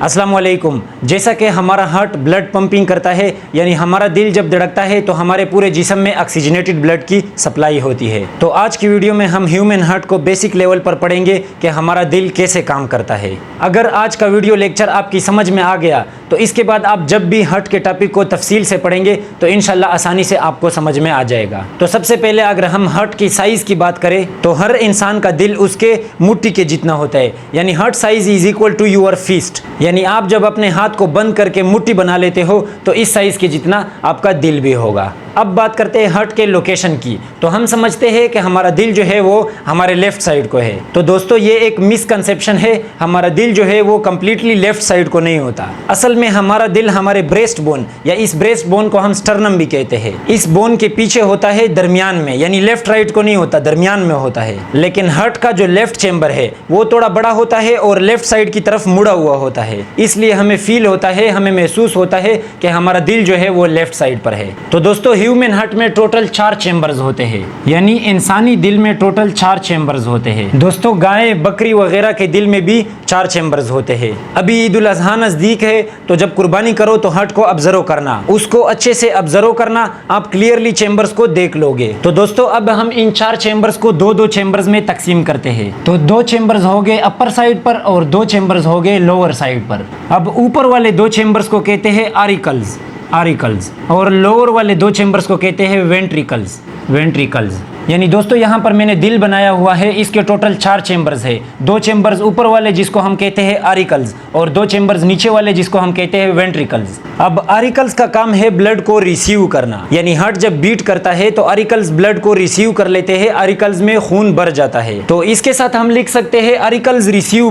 अस्सलाम वालेकुम। जैसा कि हमारा हार्ट ब्लड पंपिंग करता है, यानी हमारा दिल जब धड़कता है तो हमारे पूरे जिस्म में ऑक्सीजनेटेड ब्लड की सप्लाई होती है। तो आज की वीडियो में हम ह्यूमन हार्ट को बेसिक लेवल पर पढ़ेंगे कि हमारा दिल कैसे काम करता है। अगर आज का वीडियो लेक्चर आपकी समझ में आ गया तो इसके बाद आप जब भी हार्ट के टॉपिक को तफसील से पढ़ेंगे तो इंशाल्लाह आसानी से आपको समझ में आ जाएगा। तो सबसे पहले अगर हम हार्ट की साइज़ की बात करें तो हर इंसान का दिल उसके मुट्ठी के जितना होता है, यानी heart size is equal to your fist. यानी आप जब अपने हाथ को बंद करके मुट्ठी बना लेते हो तो इस साइज के जितना आपका दिल भी होगा। अब बात करते हैं हार्ट के लोकेशन की। तो हम समझते हैं कि हमारा दिल जो है वो हमारे लेफ्ट साइड को है। तो दोस्तों ये एक मिसकंसेप्शन है, हमारा दिल जो है वो कंप्लीटली लेफ्ट साइड को नहीं होता। असल में हमारा दिल हमारे ब्रेस्ट बोन या इस ब्रेस्ट बोन को हम स्टर्नम भी कहते हैं, इस बोन के पीछे होता है दरमियान में, यानी लेफ्ट राइट को नहीं होता, दरमियान में होता है। लेकिन हार्ट का जो लेफ्ट चेंबर है वो थोड़ा बड़ा होता है और लेफ्ट साइड की तरफ मुड़ा हुआ होता है, इसलिए हमें फील होता है, हमें महसूस होता है कि हमारा दिल जो है वो लेफ्ट साइड पर है। तो दोस्तों ह्यूमन हार्ट में टोटल 4 चेंबर्स होते हैं, यानी इंसानी दिल में टोटल 4 चेंबर्स होते हैं। दोस्तों गाय बकरी वगैरह के दिल में भी 4 चेंबर्स होते हैं। अभी ईद उल अज़हा नजदीक है तो जब कुर्बानी करो तो हार्ट को ऑब्जर्व करना, उसको अच्छे से ऑब्जर्व करना, आप क्लियरली चेंबर्स को देख लोगे। तो दोस्तों अब हम इन 4 चेंबर्स को 2-2 चेंबर्स में तकसीम करते हैं। तो 2 चेंबर्स हो गए अपर साइड पर और 2 चेंबर्स हो गए लोअर साइड पर। अब ऊपर वाले 2 चेंबर्स को कहते हैं आरिकल्स और लोअर वाले 2 चेंबर्स को कहते हैं वेंट्रिकल्स। यानी दोस्तों यहाँ पर मैंने दिल बनाया हुआ है, इसके टोटल 4 चेंबर्स है। 2 चेंबर्स ऊपर वाले जिसको हम कहते हैं आरिकल्स और 2 चेंबर्स नीचे वाले जिसको हम कहते हैं वेंट्रिकल्स। अब आरिकल्स का काम है ब्लड को रिसीव करना, यानी हार्ट जब बीट करता है तो आरिकल्स ब्लड को रिसीव कर लेते हैं, आरिकल्स में खून भर जाता है। तो इसके साथ हम लिख सकते हैं आरिकल्स रिसीव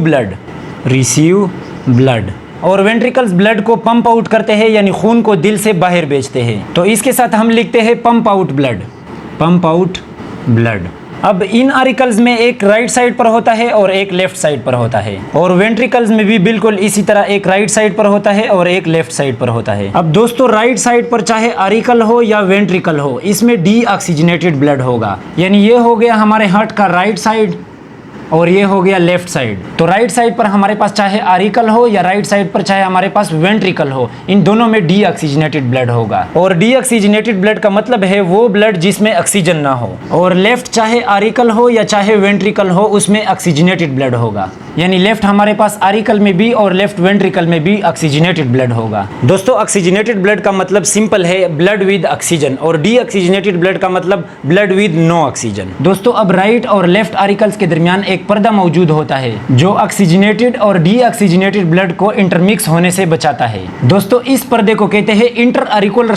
ब्लड और वेंट्रिकल्स ब्लड को पंप आउट करते हैं, यानी खून को दिल से बाहर भेजते हैं। तो इसके साथ हम लिखते हैं पंप आउट ब्लड। अब इन आरिकल्स में एक राइट साइड पर होता है और एक लेफ्ट साइड पर होता है, और वेंट्रिकल्स में भी बिल्कुल इसी तरह एक राइट साइड पर होता है और एक लेफ्ट साइड पर होता है। अब दोस्तों राइट साइड पर चाहे आरिकल हो या वेंट्रिकल हो, इसमें डी ऑक्सीजनेटेड ब्लड होगा, यानी ये हो गया हमारे हार्ट का राइट साइड और ये हो गया लेफ्ट साइड। तो राइट साइड पर हमारे पास चाहे आरिकल हो या राइट साइड पर चाहे हमारे पास वेंट्रिकल हो, इन दोनों में डी ऑक्सीजनेटेड ब्लड होगा। और डी ऑक्सीजनेटेड ब्लड का मतलब है वो ब्लड जिसमें ऑक्सीजन ना हो, और लेफ्ट चाहे आरिकल हो या चाहे वेंट्रिकल हो उसमें ऑक्सीजनेटेड ब्लड होगा, यानी लेफ्ट हमारे पास आरिकल में भी और लेफ्ट वेंट्रिकल में भी ऑक्सीजनेटेड ब्लड होगा। दोस्तों ऑक्सीजनेटेड ब्लड का मतलब सिंपल है, ब्लड विद ऑक्सीजन, और डी ऑक्सीजनेटेड ब्लड का मतलब ब्लड विद नो ऑक्सीजन। दोस्तों अब राइट और लेफ्ट आरिकल्स के दरमियान एक पर्दा मौजूद होता है जो ऑक्सीजनेटेड और डी ऑक्सीजनेटेड ब्लड को इंटरमिक्स होने से बचाता है। दोस्तों इस पर्दे को कहते हैं इंटर अरिकुलर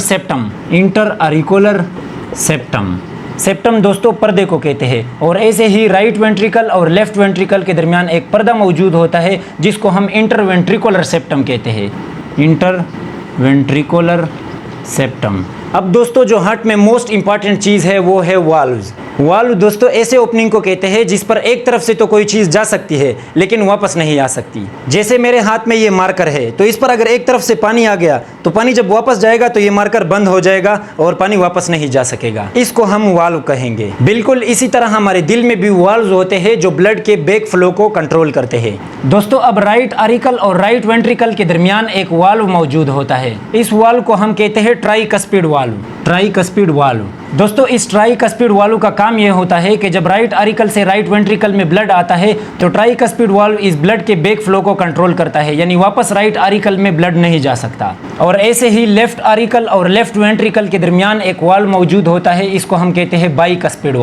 सेप्टम दोस्तों पर्दे को कहते हैं। और ऐसे ही राइट वेंट्रिकल और लेफ्ट वेंट्रिकल के दरमियान एक पर्दा मौजूद होता है जिसको हम इंटरवेंट्रिकुलर सेप्टम कहते हैं, इंटरवेंट्रिकुलर सेप्टम। अब दोस्तों जो हार्ट में मोस्ट इंपॉर्टेंट चीज़ है वो है वाल्व दोस्तों ऐसे ओपनिंग को कहते हैं जिस पर एक तरफ से तो कोई चीज़ जा सकती है लेकिन वापस नहीं आ सकती। जैसे मेरे हाथ में ये मार्कर है, तो इस पर अगर एक तरफ से पानी आ गया तो पानी जब वापस जाएगा तो ये मार्कर बंद हो जाएगा और पानी वापस नहीं जा सकेगा, इसको हम वाल्व कहेंगे। बिल्कुल इसी तरह हमारे दिल में भी वाल्व होते हैं जो ब्लड के बैक फ्लो को कंट्रोल करते हैं। दोस्तों अब राइट आरिकल और राइट वेंट्रिकल के दरमियान एक वाल्व मौजूद होता है, इस वाल्व को हम कहते हैं ट्राइकस्पिड वाल्व। दोस्तों इस ट्राइकस्पिड वाल्व का काम यह होता है कि जब राइट आरिकल से राइट वेंट्रिकल में ब्लड आता है तो ट्राइकस्पिड वाल्व इस ब्लड के बैक फ्लो को कंट्रोल करता है, यानी वापस राइट आरिकल में ब्लड नहीं जा सकता। और ऐसे ही लेफ्ट आरिकल और लेफ्ट वेंट्रिकल के दरमियान एक वाल्व मौजूद होता है, इसको हम कहते हैं बाइकस्पिड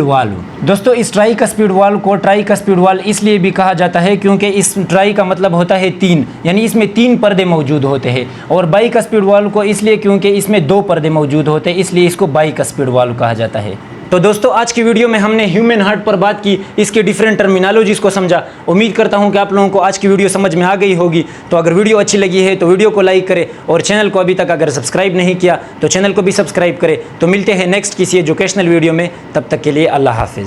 वाल्व। दोस्तों इस ट्राइकस्पिड वाल्व को ट्राइकस्पिड वाल्व इसलिए भी कहा जाता है क्योंकि इस ट्राई का मतलब होता है 3, यानी इसमें 3 पर्दे मौजूद होते हैं, और बाइकस्पिड वाल्व को इसलिए क्योंकि इसमें 2 पर्दे मौजूद होते हैं, इसलिए इसको बाइकस्पिड वाल्व कहा जाता है। तो दोस्तों आज की वीडियो में हमने ह्यूमन हार्ट पर बात की, इसके डिफरेंट टर्मिनोलॉजीज को समझा। उम्मीद करता हूं कि आप लोगों को आज की वीडियो समझ में आ गई होगी। तो अगर वीडियो अच्छी लगी है तो वीडियो को लाइक करें, और चैनल को अभी तक अगर सब्सक्राइब नहीं किया तो चैनल को भी सब्सक्राइब करें। तो मिलते हैं नेक्स्ट किसी एजुकेशनल वीडियो में, तब तक के लिए अल्लाह हाफिज़।